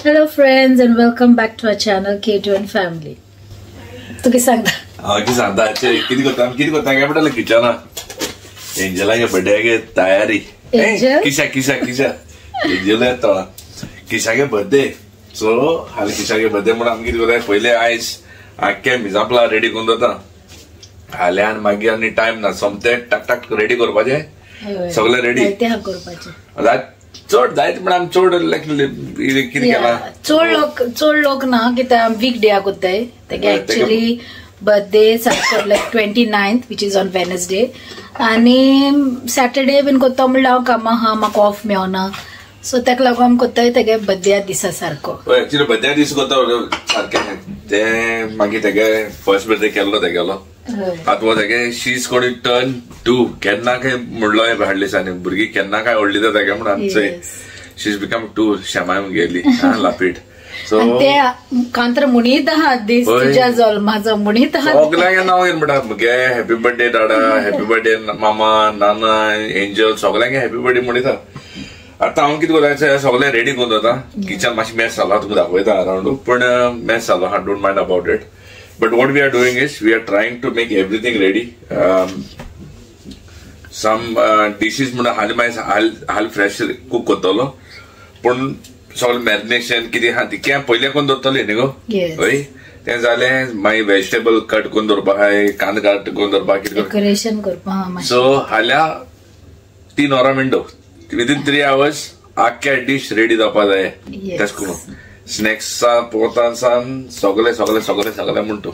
Hello friends and welcome back to our channel K2N Family. तू किस सांगता? किस सांगता अच्छे किती को तांगे पडला किचना एंजला के बर्थडे के तयारी किसा एंजल तो किसा के बर्थडे सो हाल किसा के बर्थडे म्हणून आमकी किती को पहिले आयज आख्या मिजापला रेडी करून दोता हाल्यान मागीर आनी टाइम ना सोमते टक टक रेडी करपाचे सगळे रेडी ते हा करपाचे चोड जायत म्हणून चोड किती केला चोड लोक ना की वीक डे आकोताय तेगे एक्चुअली बर्थडे सारको लायक 29th which is on Wednesday आणि सॅटरडे बीन कोत्ता म्हणल्यार हांव कामां हा म्हाका ऑफ मेळना सो तेका लागून आमी कोत्ताय तेगे बर्थडे दिसा सारको एक्चुअली बर्थडे दीस कोत्ता सारकें ते मागीर तेगे फर्स्ट बर्थडे केल्लो तेगेलो आतां तेगे she is going to turn 2 केन्ना काय म्हणलो हाडले दिसांनी भुरगीं केन्ना काय व्हडली जाता तेगे म्हणून आमचो शी इज बिकम 2 शेमाय गेली लापीट सो ते कांतर मुणीत आहा दीस तुज्या जल्माचो मुणीत आहा सगळ्यांक नांव घेवन म्हणटा मुगे हॅपी बर्थडे दादा हॅपी बर्थडे मामा नाना एंजल सगळ्यांक हॅपी बर्थडे म्हणटा आता हांव कितें करता सगळें रेडी करून दवरता किचन मातशें मॅस जाला तुका दाखयता अराउंड पण मॅस जाला हांव don't mind about it but what we are doing is we are trying to make everything ready some dishes म्हणून हाल फ्रेश कूक करतलो पण सगळें मॅरिनेशन कितें आहा ती पयलें करून दवरतली न्ही गो हय तें जालें मागीर वेजिटेबल कट करून दवरपा आहाय कांदो कट करून दवरपा डेकोरेशन करपा सो हाल्या 3 वरां मिनटो विदिन 3 hours आख्या डिश रेडी जावपा जाय तेश करून स्नॅक्स पोतान सान सगळे म्हणटू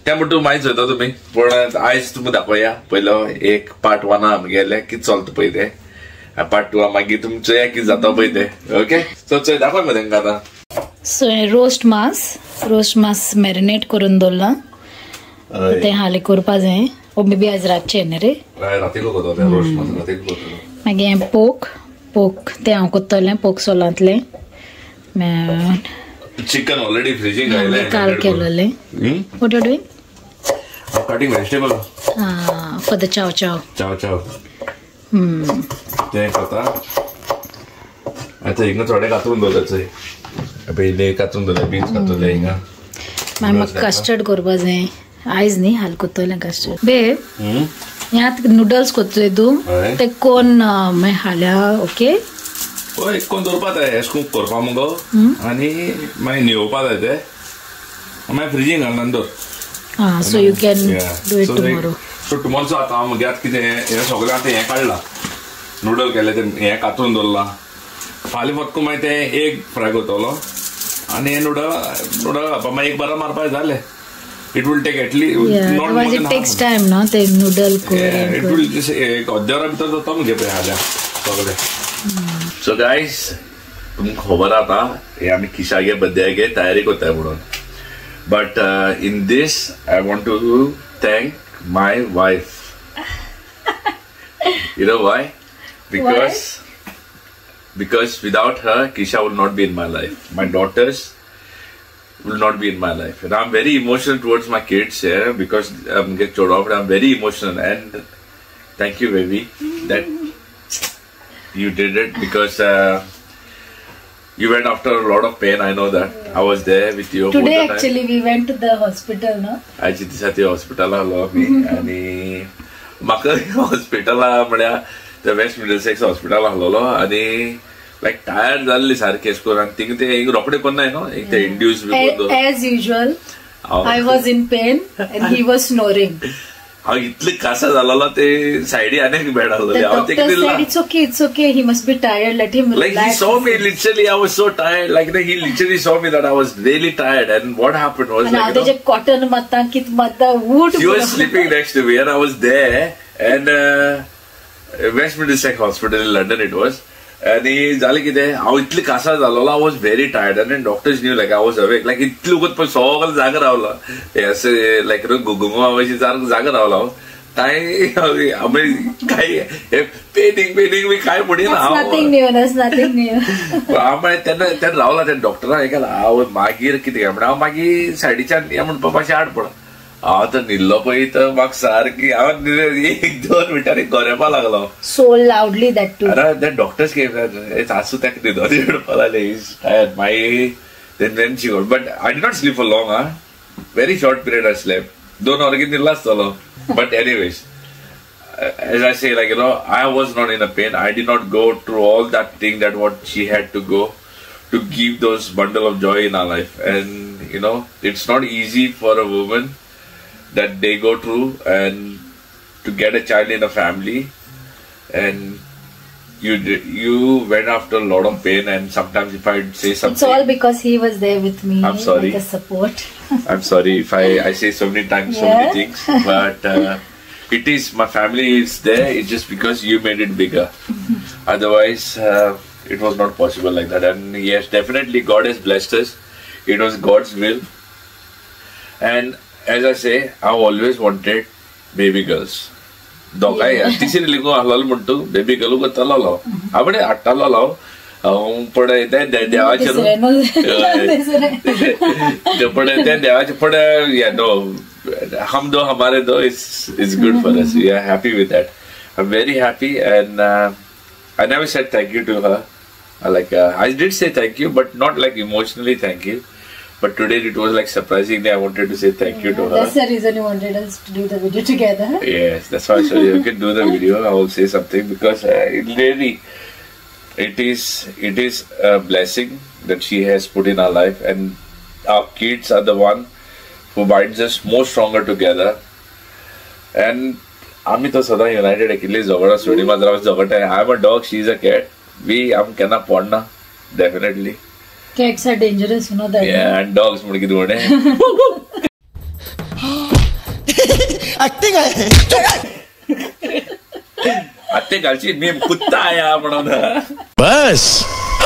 ते म्हणटू मागीर चोयता तुमी पण आयज तुमी दाखोवया पयलो एक पार्ट 1 आमगेले कितें चलता पळय ते पार्ट 2 मागीर तुमी चोया कितें जाता पळय ते ओके सो चोय दाखोय मग तेंकां आतां सो रोस्ट मास मॅरिनेट करून दवरला ते हाले करपा जाय ओ मे बी आज रातचे न्ही रे रातीको करता रोस्ट मास रातीको करता मागीर पोक ते हांव करतलें पोक सोलांतलें चिकन ऑलरेडी फ्रीजिंग आयले काल केलेलें what you doing cutting vegetable for the chow ते करता आता हिंगा थोडे कातरून दवरताचे पयले कातरून दवरले बीन्स कातरले हिंगा मागीर म्हाका कस्टर्ड करपा जाय आयज न्ही हाल करतलें कस्टर्ड बेब ह्यात नूडल्स करतले तूं ते कोण मागीर हाल्या ओके हय कोण दवरपा जाय एश करून करपा मुगो आनी मागीर निवपा जाय ते मागीर फ्रिजीन घालून दवर so you can do it tomorrow so टुमॉरोचो आतां हांव मुगे आतां कितें हें सगळें आतां हें काडलां नूडल केलें तें हें कातरून दवरलां फाल्यां फक्त मागीर तें एग फ्राय करतलो आनी हें नूडल घालपा मागीर एक बरो मारपा जालें it will take at least it takes time नो ते नूडल इट विल एक अर्द्या वरा भितर जाता मुगे पळय हाल्या सगळें सो गाइस तुमकां खबर आतां हे आमी किशागे बर्थडेगे तयारी करताय म्हणून but in this I want to thank my wife You know why? Because without her, Kisha will not be in my life. My daughters will not be in my life. And I'm very emotional towards my kids here because I'm get chod off. I'm very emotional and thank you, baby, that you did it because you went after a lot of pain. I know that. I was there with you. Today actually we went to the hospital, no? I चितिसाठी हॉस्पिटला आलो मी आणि म्हाका हॉस्पिटला म्हळ्यार ते waste Middlesex hospital आसलेलो आनी लायक tired जाल्ली सारकी एश करून आनी तिंगा ते एक रोखडे कोन्नाय न्हू एक ते induce as usual I was in pain and he was snoring हांव इतले कासा जालोलो ते सायडी आनीक बेड आसलेली हांव तेका दिला it's okay he must be tired let him like he saw me literally I was so tired like he literally saw me that I was really tired and what happened was like they just cotton matta kit matta wood he was sleeping next to me and I was there and West Middlesex Hospital in London it was आणि जालें कितें हांव इतलें कासा जालोलो I was very tired आनी doctors knew like I was awake like इतलें वगत पळय सगळो जागो रावलो हे अशें लायक गुगुमा अशें जागो रावलो हांव काय काय पेनिंग बी काय म्हणिना हांव म्हळ्यार तेन्ना रावला त्या डॉक्टरान हें केलां हांव मागीर कितें काय म्हण हांव मागीर सायडीच्यान हें म्हणपा मातशें आड पड हांव तर न्हिदलो पळय तर म्हाका सारकी हांव 1-2 मिनटांनी गरपा लागलो. So loudly that too. अरे the doctors came and आसू ताका न्हिदोन येवपा लागले. Then she got, but I did not sleep for long, very short period I slept. 2 hours न्हिदला आसतलो. But anyways, as I say, like, I was not in a pain. I did not go through all that thing that what she had to go to give those bundle of joy in our life. And it's not easy for a woman that they go through and to get a child in a family, and you went after a lot of pain. And sometimes if I say something, it's all because he was there with me. I'm sorry. Like a support. I'm sorry if I say so many times so many things, but it is, my family is there. It's just because you made it bigger. Otherwise, it was not possible like that. And yes, definitely God has blessed us. It was God's will. And as I say, I've always wanted baby girls. तिसरी लिगो हलाल म्हणतो baby girl को तला लाव आपण आट्टाला लाव पडे ते देवाचे पडे ते देवाचे पडे हम दो हमारे दो is good for us. We are happy with that. I'm very happy. And I never said thank you to her. I did say thank you, but not like emotionally thank you. But today it was like surprisingly I wanted to say thank you to her. That's the reason you wanted us to do the video together. Yes, that's why I said you can do the video. I will say something because it is a blessing that she has put in our life, and our kids are the one who binds us more stronger together. And आम्ही तो सदा united किल्ले जगड़ा सोडी मात्र जगट है. I'm a dog, she's a cat. हम कहना पढ़ना definitely. Cats are dangerous, you know that. Yeah, and dogs मुड़ की दूर हैं. Acting है. आते गालची मी कुत्ता आया म्हणून. बस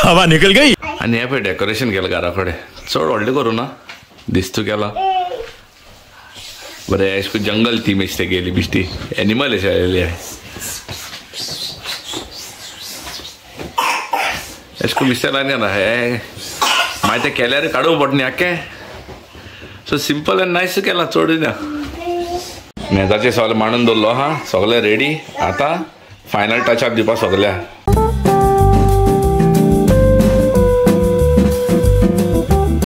हवा निकल गई. आणि हे पे डेकोरेशन केलं घराकडे चढ व्हडले करू ना दिसतो केला बरे इसको जंगल थी मिस्टे गेली बिष्टी एनिमल आहे इसको मिस्टर आने ना है माहिती केल्यार काढू पडणे आके सो सिंपल एंड नाइस केला चोडी ना नेताचे सगळे मांडून दवरलो हा सगळे रेडी आता फायनल टच अप दिवपा सगळ्या